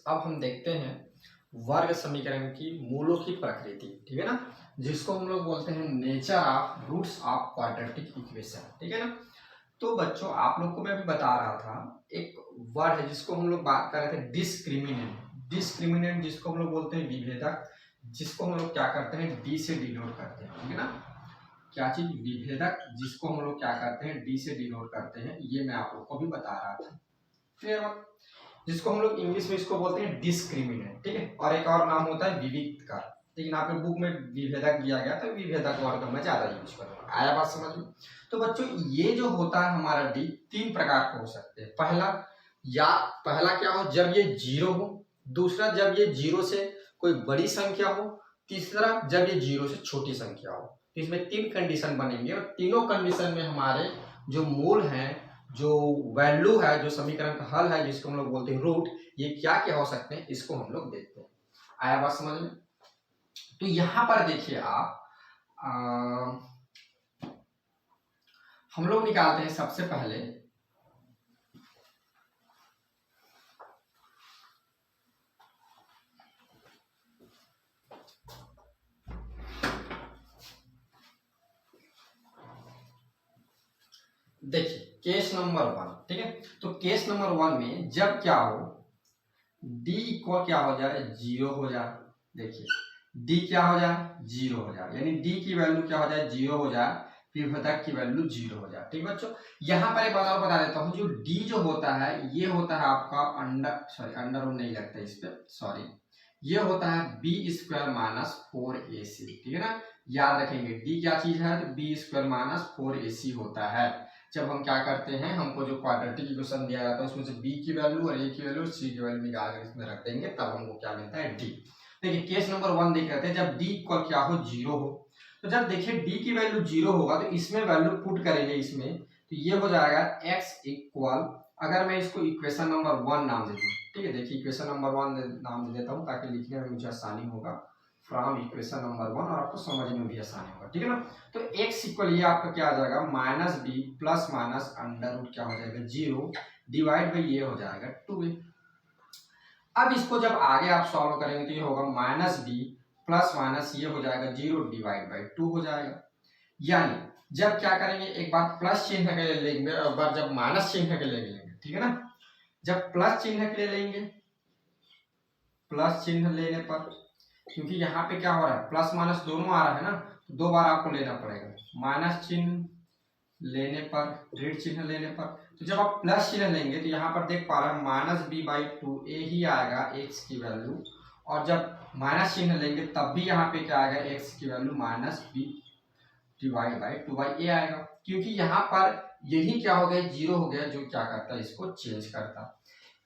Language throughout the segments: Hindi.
अब हम देखते हैं वर्ग समीकरण की मूलों की प्रकृति, ठीक है ना, जिसको हम लोग बोलते हैं nature of roots of quadratic equation, ठीक है ना। तो बच्चों आप लोग को मैं अभी बता रहा था एक वर्ड है जिसको हम लोग बात कर रहे थे डिस्क्रिमिनेंट। डिस्क्रिमिनेंट जिसको हम लोग बोलते हैं विभेदक, जिसको हम लोग क्या करते हैं डी से डिनोट करते हैं, ठीक है ना। क्या चीज विभेदक, जिसको हम लोग क्या करते हैं डी से डिनोट करते हैं, ये मैं आप लोग को भी बता रहा था। क्लियर, जिसको हम लोग इंग्लिश में इसको बोलते हैं डिस्क्रिमिनेंट, ठीक है। और एक और नाम होता है विविक्तकर, लेकिन आपके बुक में विभेदक दिया गया तो विभेदक वर्ड का मैं ज्यादा यूज करूंगा। आया बात समझ में। तो बच्चों ये जो होता है हमारा डी तीन प्रकार के हो सकते हैं। पहला क्या हो जब ये जीरो हो, दूसरा जब ये जीरो से कोई बड़ी संख्या हो, तीसरा जब ये जीरो से छोटी संख्या हो। तो इसमें तीन कंडीशन बनेंगे और तीनों कंडीशन में हमारे जो मूल हैं, जो वैल्यू है, जो समीकरण का हल है, जिसको हम लोग बोलते हैं रूट, ये क्या क्या हो सकते हैं इसको हम लोग देखते हैं। आया बात समझ में। तो यहां पर देखिए आप हम लोग निकालते हैं सबसे पहले देखिए केस नंबर 1, ठीक है। तो केस नंबर 1 में जब क्या हो d इक्वल क्या हो जाए जीरो हो जाए, देखिए d क्या हो जाए जीरो हो जाए, यानी d की वैल्यू क्या हो जाए जीरो हो जाए, विभेदक की वैल्यू जीरो हो जाए, ठीक बच्चों। यहाँ पर एक बात और बता देता हूँ, जो d जो होता है ये होता है आपका अंडर रूट नहीं लगता इस पे, सॉरी, ये होता है बी स्क्वायर माइनस 4ac, ठीक है ना। याद रखेंगे d क्या चीज है तो बी स्क्वायर माइनस 4ac होता है। जब हम क्या करते हैं, हमको जो क्वाड्रेटिक इक्वेशन दिया जाता है उसमें से b की वैल्यू और a की वैल्यू और c की वैल्यू निकाल कर इसमें रख देंगे, तब हमको क्या मिलता है d। देखिए केस नंबर 1 देख रहे थे, जब d इक्वल क्या हो जीरो हो, तो जब देखिए d की वैल्यू जीरो होगा तो इसमें वैल्यू पुट करेंगे इसमें, तो ये हो जाएगा x इक्वल, अगर मैं इसको इक्वेशन नंबर 1 नाम दे दूं, ठीक है। देखिए इक्वेशन नंबर 1 नाम दे देता हूं ताकि लिखने में मुझे आसानी होगा, फ्रॉम इक्वेशन नंबर 1, और आपको समझने में भी आसानी होगा, ठीक है ना। तो x इक्वल ये आपका क्या आ जाएगा minus B plus minus under root क्या हो जाएगा जीरो, डिवाइड बाई ये हो जाएगा 2a। अब इसको जब आगे आप सॉल्व करेंगे तो ये होगा माइनस बी प्लस माइनस ये हो जाएगा जीरो डिवाइड बाई 2 हो जाएगा। यानी जब क्या करेंगे, एक बार प्लस चिन्ह के लिए लेंगे और बार जब माइनस चिन्ह के लिए लेंगे, ठीक है ना। जब प्लस चिन्ह के लिए लेंगे, प्लस चिन्ह लेने पर, क्योंकि यहाँ पे क्या हो रहा है प्लस माइनस दोनों आ रहा है ना, तो दो बार आपको लेना पड़ेगा। माइनस चिन्ह लेने पर, ऋण चिन्ह लेने पर, तो जब आप प्लस चिन्ह लेंगे तो यहाँ पर देख पा रहे हैं माइनस बी बाई 2a ही आएगा x की वैल्यू, और जब माइनस चिन्ह लेंगे तब भी यहाँ पे क्या आएगा x की value minus B divide by 2a आएगा, क्योंकि यहाँ पर यही क्या हो गया जीरो हो गया, जो क्या करता है इसको चेंज करता है।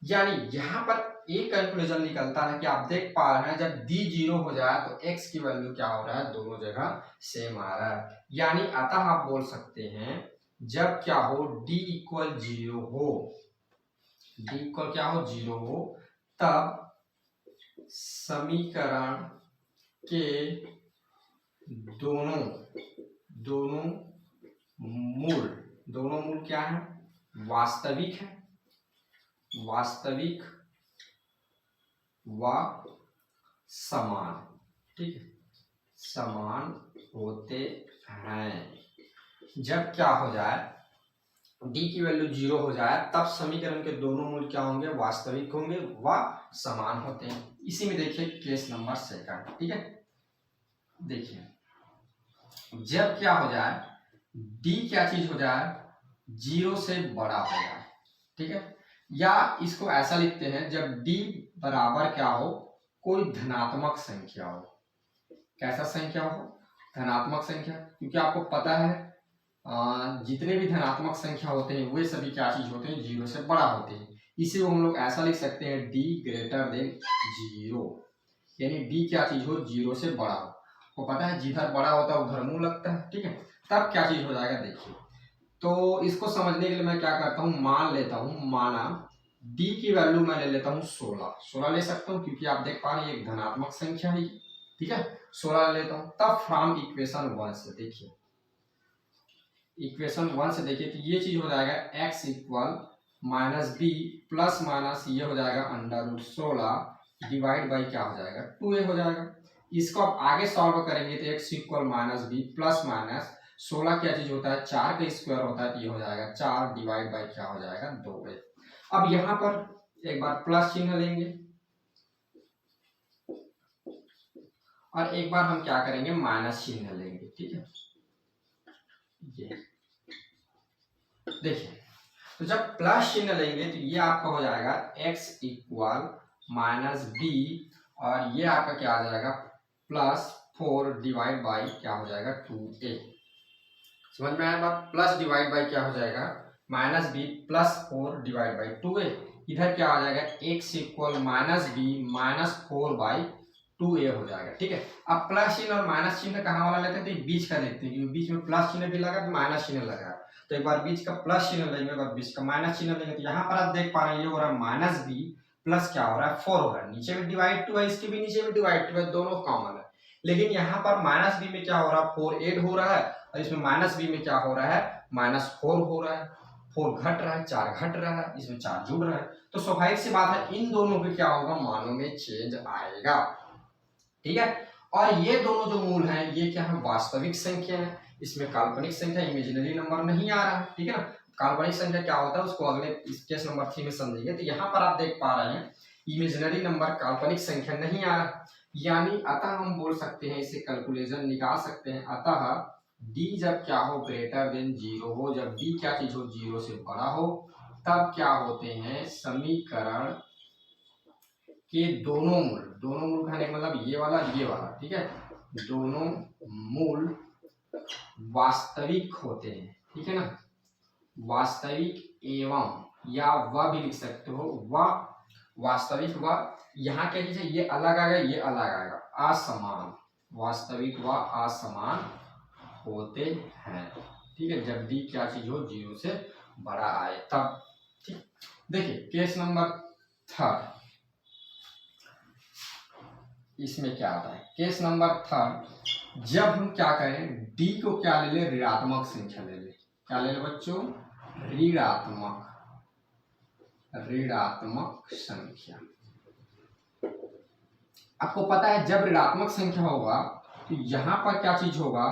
यानी यहाँ पर एक कंक्लूजन निकलता है कि आप देख पा रहे हैं जब d जीरो हो जाए तो x की वैल्यू क्या हो रहा है दोनों जगह सेम आ रहा है। यानी अतः आप बोल सकते हैं जब क्या हो d इक्वल जीरो हो, d इक्वल क्या हो जीरो हो, तब समीकरण के दोनों मूल क्या है वास्तविक है, वास्तविक व समान, ठीक है, समान होते हैं। जब क्या हो जाए d की वैल्यू जीरो हो जाए तब समीकरण के दोनों मूल क्या होंगे वास्तविक होंगे व समान होते हैं। इसी में देखिए केस नंबर 2, ठीक है। देखिए जब क्या हो जाए d क्या चीज हो जाए जीरो से बड़ा हो जाए, ठीक है, या इसको ऐसा लिखते हैं जब d बराबर क्या हो कोई धनात्मक संख्या हो। कैसा संख्या हो धनात्मक संख्या, क्योंकि आपको पता है जितने भी धनात्मक संख्या होते हैं वे सभी क्या चीज होते हैं जीरो से बड़ा होते हैं। इसे हम लोग ऐसा लिख सकते हैं d ग्रेटर देन जीरो, यानी d क्या चीज हो जीरो से बड़ा हो। को पता है जिधर बड़ा होता है उधर मुंह लगता है, ठीक है। तब क्या चीज हो जाएगा देखिए, तो इसको समझने के लिए मैं क्या करता हूँ मान लेता हूँ, माना d की वैल्यू मैं ले लेता हूँ 16 ले सकता हूँ, क्योंकि आप देख पा रहे हैं एक धनात्मक संख्या है, ठीक है। 16 ले लेता हूँ, तब फ्रॉम इक्वेशन 1 से देखिए, इक्वेशन 1 से देखिए तो ये चीज हो जाएगा x equal minus B plus minus ये हो जाएगा अंडर रूट 16 डिवाइड बाई क्या हो जाएगा 2a हो जाएगा। इसको आप आगे सॉल्व करेंगे तो X equal minus B plus minus 16 क्या चीज होता है 4 का स्क्वायर होता है तो ये हो जाएगा 4 डिवाइड बाई क्या हो जाएगा 2a। अब यहाँ पर एक बार प्लस चिन्ह लेंगे और एक बार हम क्या करेंगे माइनस चिन्ह लेंगे। ठीक है, ये देखिए तो जब प्लस चिन्ह लेंगे तो ये आपका हो जाएगा x इक्वल माइनस बी और ये आपका क्या आ जाएगा प्लस 4 डिवाइड बाई क्या हो जाएगा 2a। समझ में आया बात? प्लस डिवाइड बाई क्या हो जाएगा minus B plus 4 divide by 2a। इधर क्या आ जाएगा x equal minus B minus 4 by 2a हो जाएगा। ठीक है, अब प्लस चिन्ह और माइनस चिन्ह कहाँ वाला लेते हैं तो बीच का लेते हैं क्योंकि बीच में प्लस चिन्ह भी लगा तो माइनस चिन्ह लगा। तो एक बार बीच का प्लस चिन्ह लेंगे, एक बार बीच का माइनस चिन्ह लेंगे। तो यहाँ पर आप देख पा रहे हैं ये हो रहा है माइनस बी प्लस क्या हो रहा है 4 हो रहा है, नीचे में डिवाइड 2 है, इसके भी नीचे में डिवाइड 2 है, दोनों कॉमन है। लेकिन यहाँ पर माइनस बी में क्या हो रहा है 4 ऐड हो रहा है और इसमें माइनस बी में क्या हो रहा है माइनस 4 हो रहा है, 4 घट रहा है 4 घट रहा है, इसमें 4 जुड़ रहा है। तो स्वाभाविक सी बात है इन दोनों के क्या होगा मानों में चेंज आएगा। ठीक है, और ये दोनों जो मूल हैं ये क्या है वास्तविक संख्या है, इसमें काल्पनिक संख्या इमेजिनरी नंबर नहीं आ रहा है। ठीक है ना, काल्पनिक संख्या क्या होता है उसको अगले इस केस नंबर 3 में समझेंगे। तो यहाँ पर आप देख पा रहे हैं इमेजिनरी नंबर काल्पनिक संख्या नहीं आ रहा, यानी अतः हम बोल सकते हैं इसे कैलकुलेशन निकाल सकते हैं। अतः d जब क्या हो ग्रेटर देन 0 हो, जब d क्या चीज हो 0 से बड़ा हो, तब क्या होते हैं समीकरण के दोनों मूल कहने का मतलब ये वाला, ठीक है, दोनों मूल वास्तविक होते हैं। ठीक है ना, वास्तविक एवं या वह भी लिख सकते हो वह वास्तविक व यहाँ क्या चीज है ये अलग आएगा ये अलग आएगा असमान, वास्तविक व असमान होते हैं। ठीक है, जब डी क्या चीज हो 0 से बड़ा आए तब। ठीक, देखिए केस नंबर 3 इसमें क्या आता है केस नंबर 3 जब हम क्या करें डी को क्या ले ले ऋणात्मक संख्या ले ले, क्या ले ले बच्चों ऋणात्मक संख्या। आपको पता है जब ऋणात्मक संख्या होगा तो यहाँ पर क्या चीज होगा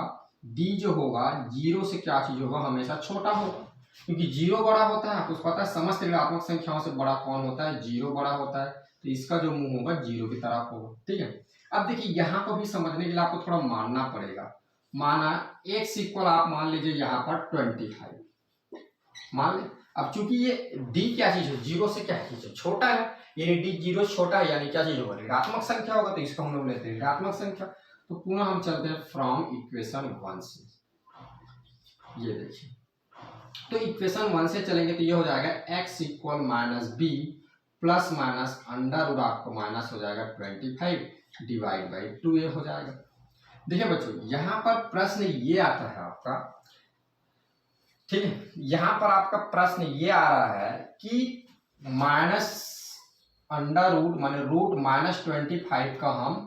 d जो होगा 0 से क्या चीज होगा हमेशा छोटा होगा, क्योंकि 0 बड़ा होता है। आपको पता है समस्त ऋणात्मक संख्याओं से बड़ा कौन होता है 0 बड़ा होता है, तो इसका जो मुंह होगा 0 की तरफ होगा। ठीक है, अब देखिए यहाँ पर भी समझने के लिए आपको थोड़ा मानना पड़ेगा। माना x इक्वल आप मान लीजिए यहाँ पर 25 मान ले। अब चूंकि ये d क्या चीज है 0 से क्या चीज है छोटा है, यानी d 0 छोटा है यानी क्या चीज होगा ऋणात्मक संख्या होगा, तो इसको हम लोग लेते हैं ऋणात्मक संख्या। तो पुनः हम चलते हैं फ्रॉम इक्वेशन 1 से, ये देखिए तो इक्वेशन 1 से चलेंगे तो ये हो जाएगा x equal minus B plus minus under root आपको माइनस हो जाएगा 25 डिवाइड बाई 2a हो जाएगा। देखिए बच्चों यहाँ पर प्रश्न ये आता है आपका, ठीक है, यहाँ पर आपका प्रश्न ये आ रहा है कि माइनस अंडर रूट माने रूट माइनस 25 का हम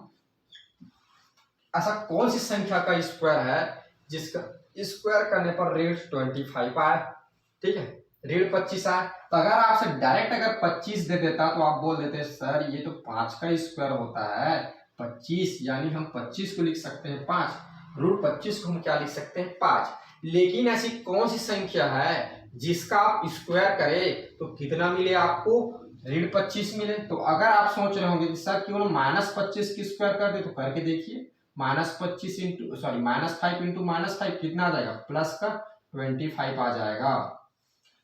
ऐसा कौन सी संख्या का स्क्वायर है जिसका स्क्वायर करने पर रेट 25 आए। ठीक है, रेट 25 आए, तो अगर आपसे डायरेक्ट अगर 25 दे देता तो आप बोल देते सर ये तो 5 का स्क्वायर होता है 25, यानी हम 25 को लिख सकते हैं 5, रूट 25 को हम क्या लिख सकते हैं 5। लेकिन ऐसी कौन सी संख्या है जिसका आप स्क्वायर करें तो कितना मिले आपको ऋण 25 मिले। तो अगर आप सोच रहे होंगे कि सर क्यों माइनस 25 की स्क्वायर कर दे, तो करके देखिए -25 इंटू सॉरी -5 इंटू -5 कितना आ जाएगा प्लस का 25 आ जाएगा।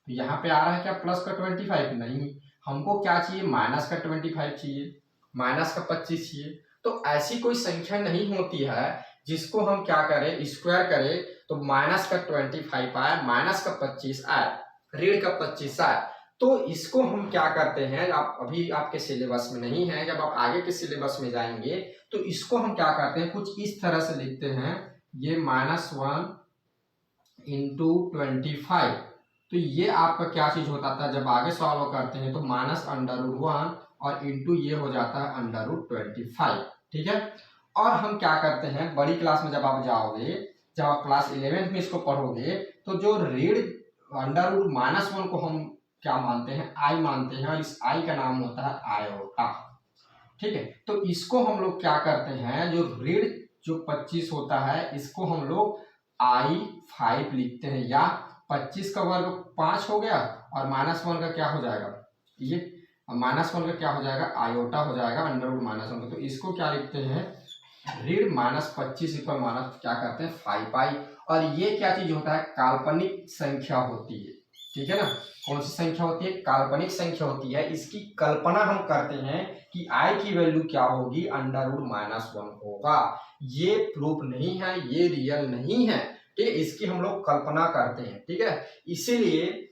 तो यहाँ पे आ रहा है क्या प्लस का 25, नहीं हमको क्या चाहिए माइनस का 25 चाहिए, माइनस का 25 चाहिए। तो ऐसी कोई संख्या नहीं होती है जिसको हम क्या करें स्क्वायर करें तो माइनस का 25 आए, माइनस का 25 आए, ऋण का 25 आए। तो इसको हम क्या करते हैं, आप अभी आपके सिलेबस में नहीं है, जब आप आगे के सिलेबस में जाएंगे तो इसको हम क्या करते हैं कुछ इस तरह से लिखते हैं, ये -1 इंटू 25। तो ये आपका क्या चीज होता था जब आगे सॉल्व करते हैं तो -√1 और इंटू ये हो जाता है √25। ठीक है, और हम क्या करते हैं बड़ी क्लास में जब आप जाओगे, जब आप क्लास 11th में इसको पढ़ोगे तो जो ऋण √-1 को हम क्या मानते हैं, आई मानते हैं, और इस आई का नाम होता है आयोटा। ठीक है, तो इसको हम लोग क्या करते हैं, जो ऋण जो 25 होता है इसको हम लोग I5 लिखते हैं, या 25 का वर्ग 5 हो गया, और -1 का क्या हो जाएगा, ये -1 का क्या हो जाएगा, आयोटा हो जाएगा √-1 का। तो इसको क्या लिखते हैं, ऋण -25 इक्वल माइनस क्या करते हैं 5i। और ये क्या चीज होता है, काल्पनिक संख्या होती है। ठीक है ना, कौन सी संख्या होती है, काल्पनिक संख्या होती है। इसकी कल्पना हम करते हैं कि i की वैल्यू क्या होगी, √-1 होगा। ये प्रूफ नहीं है, ये रियल नहीं है। ठीक है, इसकी हम लोग कल्पना करते हैं। ठीक है, इसीलिए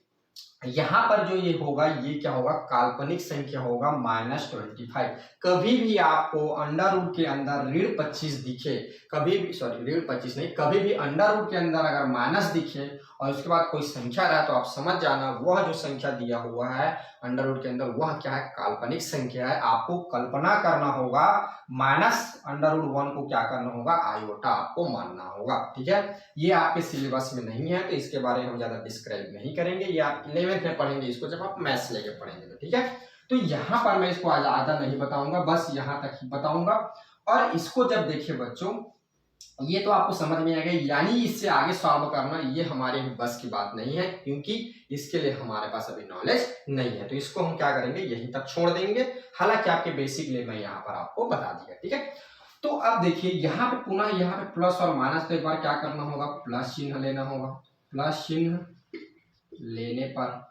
यहां पर जो ये होगा, ये क्या होगा, काल्पनिक संख्या होगा -25। कभी भी आपको अंडर रूट के अंदर ऋण 25 दिखे, कभी भी, सॉरी ऋण 25 नहीं, कभी भी अंडर रूट के अंदर अगर माइनस दिखे और उसके बाद कोई संख्या रहा, तो आप समझ जाना वह जो संख्या दिया हुआ है अंडर रूट के अंदर वह क्या है, काल्पनिक संख्या है। आपको कल्पना करना होगा, -√1 को क्या करना होगा, आयोटा आपको मानना होगा। ठीक है, ये आपके सिलेबस में नहीं है, तो इसके बारे में हम ज्यादा डिस्क्राइब नहीं करेंगे, ये आप 11th में पढ़ेंगे इसको, जब आप मैथ्स लेके पढ़ेंगे तो। ठीक है, तो यहाँ पर मैं इसको ज्यादा नहीं बताऊंगा, बस यहाँ तक ही बताऊंगा। और इसको जब देखिए बच्चों, ये तो आपको समझ में आ गया, यानी इससे आगे सॉल्व करना ये हमारे बस की बात नहीं है, क्योंकि इसके लिए हमारे पास अभी नॉलेज नहीं है। तो इसको हम क्या करेंगे, यहीं तक छोड़ देंगे। हालांकि आपके बेसिक ले मैं यहाँ पर आपको बता दिया। ठीक है, तो अब देखिए यहाँ पे पुनः यहाँ पे प्लस और माइनस, तो एक बार क्या करना होगा, प्लस चिन्ह लेना होगा। प्लस चिन्ह लेने पर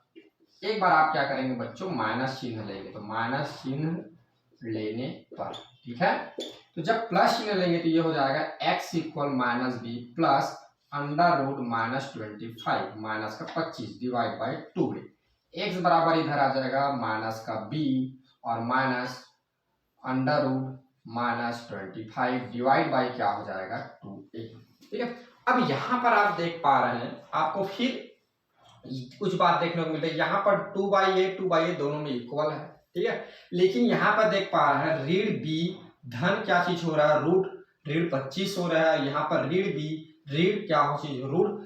एक बार आप क्या करेंगे बच्चों, माइनस चिन्ह लेंगे। तो माइनस चिन्ह लेने पर, ठीक है, तो जब प्लस चिन्ह लेंगे तो ये हो जाएगा x equal -b plus √-25 minus का 25 डिवाइड बाई 2। x बराबर इधर आ जाएगा माइनस का b और माइनस √-25 डिवाइड बाई क्या हो जाएगा 2a। ठीक है, अब यहाँ पर आप देख पा रहे हैं, आपको फिर कुछ बात देखने को मिल रही है। यहाँ पर 2/a दोनों में इक्वल है। ठीक है, लेकिन यहाँ पर देख पा रहे हैं ऋण b धन क्या चीज हो रहा है, रूट ऋण 25 हो रहा है। यहाँ पर ऋण b ऋण क्या हो चीज, रूट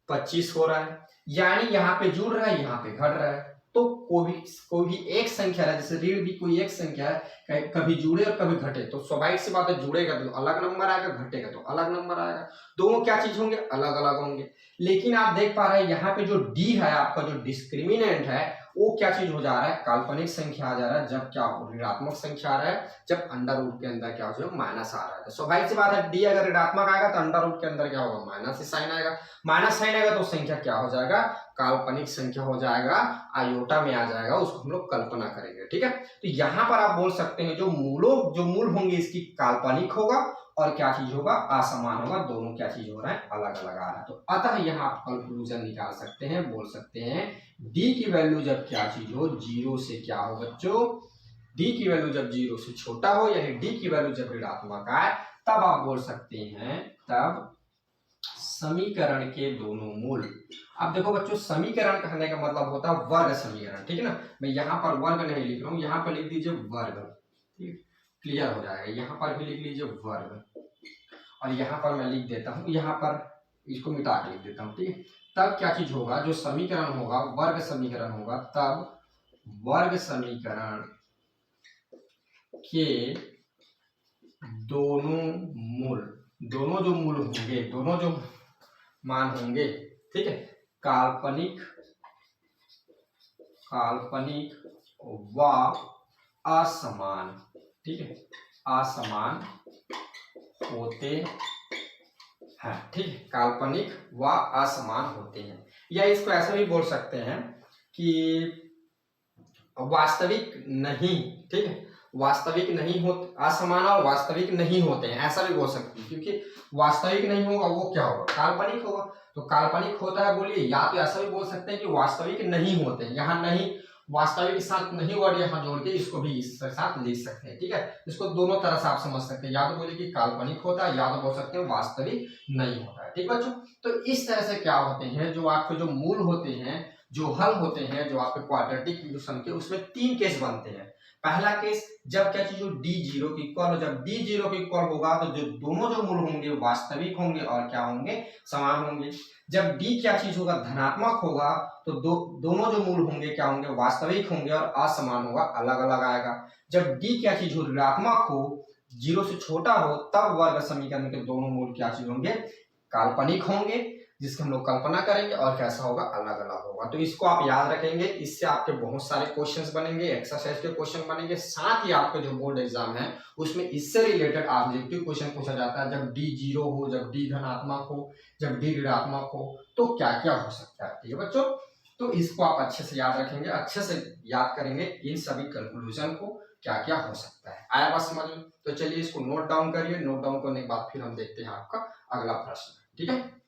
25 हो रहा है, यानी यहाँ पे जुड़ रहा है, यहाँ पे घट रहा है। तो कोई भी एक संख्या है, जैसे ऋण भी कोई एक संख्या है, कभी जुड़े और कभी घटे, तो स्वाभाविक सी बात है, जुड़ेगा तो अलग नंबर आएगा, घटेगा तो अलग नंबर आएगा। दोनों क्या चीज होंगे, अलग अलग होंगे। लेकिन आप देख पा रहे हैं यहाँ पे जो डी है आपका, जो डिस्क्रिमिनेंट है, वो क्या चीज हो जा रहा है, काल्पनिक संख्या आ जा रहा है। जब क्या ऋणात्मक संख्या आ रहा है, जब अंडर रूट के अंदर क्या हो जाएगा, माइनस आ रहा है। तो स्वाभाविक सी बात है, डी अगर ऋणात्मक आएगा तो अंडर रूट के अंदर क्या होगा, माइनस ही साइन आएगा। माइनस साइन आएगा तो संख्या क्या हो जाएगा, काल्पनिक संख्या हो जाएगा, आयोटा में आ जाएगा, उसको हम लोग कल्पना करेंगे। ठीक है, तो यहाँ पर आप बोल सकते हैं जो मूल होंगे इसकी काल्पनिक होगा, और क्या चीज होगा, असमान होगा। दोनों क्या चीज हो रहा है, अलग अलग आ रहा है। तो अतः यहाँ आप कंक्लूजन निकाल सकते हैं, बोल सकते हैं डी की वैल्यू जब क्या चीज हो, 0 से क्या हो बच्चों, डी की वैल्यू जब 0 से छोटा हो, यानी डी की वैल्यू जब ऋणात्मक आए, तब आप बोल सकते हैं, तब समीकरण के दोनों मूल। अब देखो बच्चों, समीकरण कहने का मतलब होता है वर्ग समीकरण। ठीक है ना, मैं यहाँ पर वर्ग नहीं लिख रहा हूँ, यहाँ पर लिख दीजिए वर्ग। ठीक, क्लियर हो जाएगा। यहाँ पर भी लिख लीजिए वर्ग, और यहाँ पर मैं लिख देता हूँ, यहाँ पर इसको मिटा के लिख देता हूँ। ठीक है, तब क्या चीज होगा, जो समीकरण होगा वर्ग समीकरण होगा, तब वर्ग समीकरण के दोनों जो मूल होंगे, दोनों जो मान होंगे, ठीक है, काल्पनिक व असमान, ठीक है, असमान होते हैं। ठीक है, काल्पनिक व असमान होते हैं, या इसको ऐसा भी बोल सकते हैं कि वास्तविक नहीं। ठीक है, वास्तविक नहीं होते, असमान और वास्तविक नहीं होते हैं, ऐसा भी बोल सकते हैं, क्योंकि वास्तविक नहीं होगा वो क्या होगा, काल्पनिक होगा। तो काल्पनिक होता है बोलिए, या तो ऐसा भी बोल सकते हैं कि वास्तविक नहीं होते हैं। यहाँ नहीं, वास्तविक के साथ नहीं वर्ड यहाँ जोड़ के इसको भी इसके साथ लिख सकते हैं। ठीक है, इसको दोनों तरह से आप समझ सकते हैं, या तो बोलिए कि काल्पनिक होता है, या तो बोल सकते हैं वास्तविक नहीं होता है। ठीक बच्चों, तो इस तरह से क्या होते हैं, जो आपके जो मूल होते हैं जो हल होते हैं जो आपके क्वाड्रेटिक इक्वेशन के, उसमें 3 केस बनते हैं। पहला केस, जब क्या चीज हो डी जीरो की इक्वल हो। जब डी जीरो की इक्वल होगा तो जो दोनों जो मूल होंगे वास्तविक होंगे और क्या होंगे, समान होंगे। जब डी क्या चीज होगा, धनात्मक होगा, तो दोनों जो मूल होंगे क्या होंगे, वास्तविक होंगे और असमान होगा, अलग अलग आएगा। जब डी क्या चीज हो, ऋणात्मक हो, जीरो से छोटा हो, तब वर्ग समीकरण के दोनों मूल क्या चीज होंगे, काल्पनिक होंगे, जिसकी हम लोग कल्पना करेंगे और कैसा होगा, अलग अलग होगा। तो इसको आप याद रखेंगे, इससे आपके बहुत सारे क्वेश्चंस बनेंगे, एक्सरसाइज के क्वेश्चन बनेंगे। साथ ही आपके जो बोर्ड एग्जाम है उसमें इससे रिलेटेड ऑब्जेक्टिव क्वेश्चन पूछा जाता है। जब डी जीरो हो, जब डी धनात्मक हो, जब डी ऋणात्मक हो, तो क्या क्या हो सकता है। ठीक है बच्चों, तो इसको आप अच्छे से याद रखेंगे, अच्छे से याद करेंगे इन सभी कंक्लूजन को, क्या क्या हो सकता है। आया बात समझ में? तो चलिए इसको नोट डाउन करिए। नोट डाउन करने के बाद फिर हम देखते हैं आपका अगला प्रश्न। ठीक है।